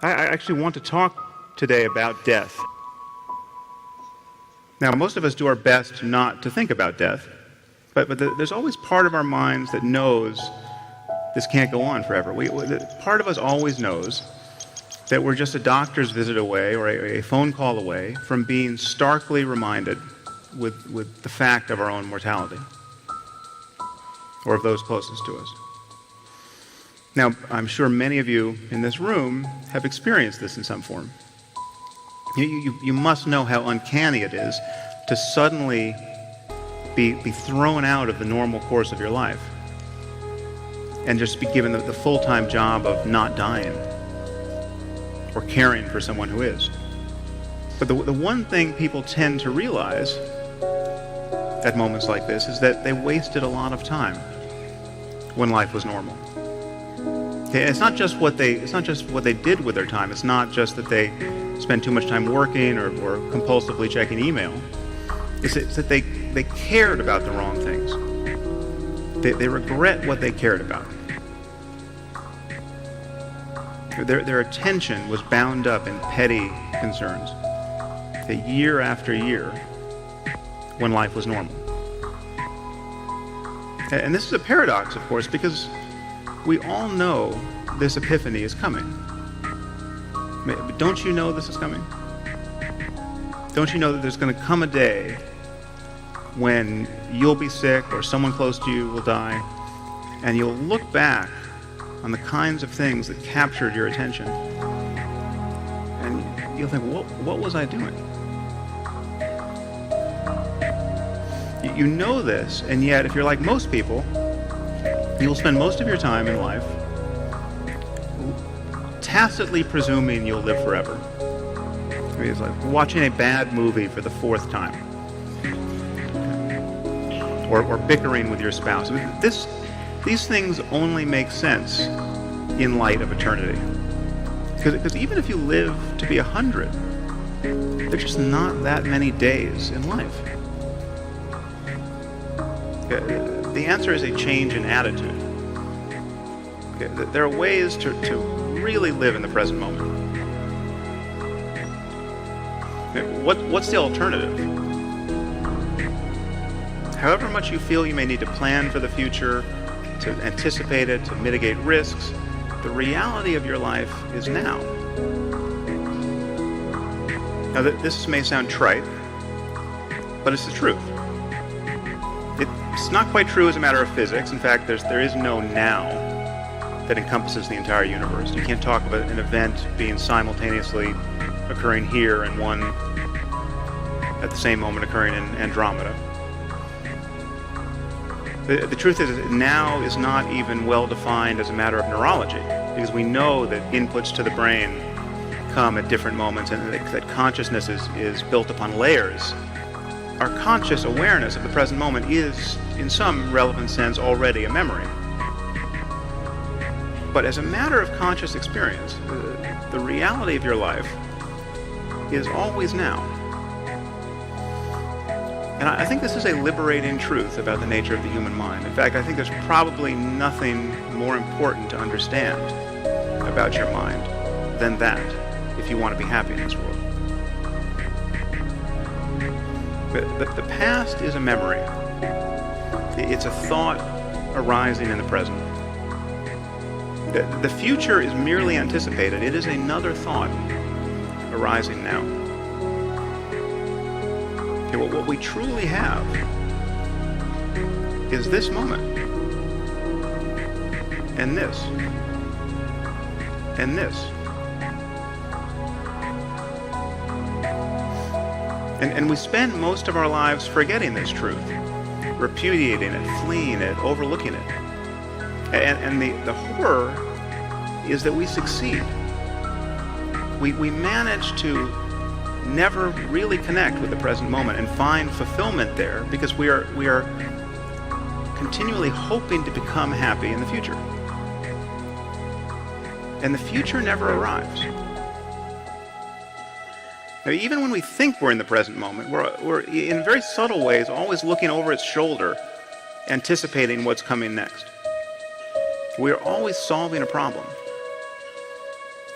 I actually want to talk today about death. Now, most of us do our best not to think about death, but there's always part of our minds that knows this can't go on forever. Part of us always knows that we're just a doctor's visit away or a phone call away from being starkly reminded with the fact of our own mortality, or of those closest to us. Now, I'm sure many of you in this room have experienced this in some form. You must know how uncanny it is to suddenly be thrown out of the normal course of your life and just be given the full-time job of not dying or caring for someone who is. But the one thing people tend to realize at moments like this is that they wasted a lot of time when life was normal. Okay, it's not just what they did with their time. It's not just that they spend too much time working or compulsively checking email. It's that they cared about the wrong things. They regret what they cared about. Their attention was bound up in petty concerns, year after year, when life was normal. And this is a paradox, of course, because we all know this epiphany is coming. Don't you know this is coming? Don't you know that there's going to come a day when you'll be sick or someone close to you will die, and you'll look back on the kinds of things that captured your attention, and you'll think, what was I doing? You know this, and yet if you're like most people, you'll spend most of your time in life tacitly presuming you'll live forever. I mean, it's like watching a bad movie for the fourth time, or bickering with your spouse. These things only make sense in light of eternity. Because even if you live to be 100, there's just not that many days in life. The answer is a change in attitude. There are ways to really live in the present moment. What's the alternative? However much you feel you may need to plan for the future, to anticipate it, to mitigate risks, the reality of your life is now. Now, this may sound trite, but it's the truth. It's not quite true as a matter of physics. In fact, there is no now that encompasses the entire universe. You can't talk about an event being simultaneously occurring here and one at the same moment occurring in Andromeda. The truth is that now is not even well defined as a matter of neurology, because we know that inputs to the brain come at different moments, and that consciousness is built upon layers. Our conscious awareness of the present moment is, in some relevant sense, already a memory. But as a matter of conscious experience, the reality of your life is always now. And I think this is a liberating truth about the nature of the human mind. In fact, I think there's probably nothing more important to understand about your mind than that, if you want to be happy in this world. But the past is a memory. It's a thought arising in the present. The future is merely anticipated. It is another thought arising now. Okay, what we truly have is this moment, and this, and this. And we spend most of our lives forgetting this truth, repudiating it, fleeing it, overlooking it. And the horror is that we succeed. We manage to never really connect with the present moment and find fulfillment there because we are continually hoping to become happy in the future. And the future never arrives. Now, even when we think we're in the present moment, we're in very subtle ways always looking over its shoulder, anticipating what's coming next. We are always solving a problem.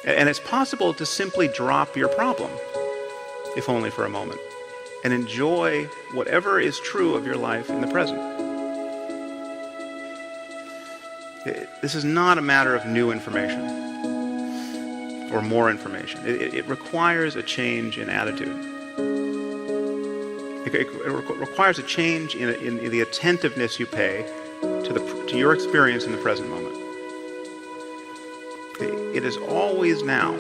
And it's possible to simply drop your problem, if only for a moment, and enjoy whatever is true of your life in the present. This is not a matter of new information or more information. It requires a change in attitude. It requires a change in the attentiveness you pay to your experience in the present moment. It is always now.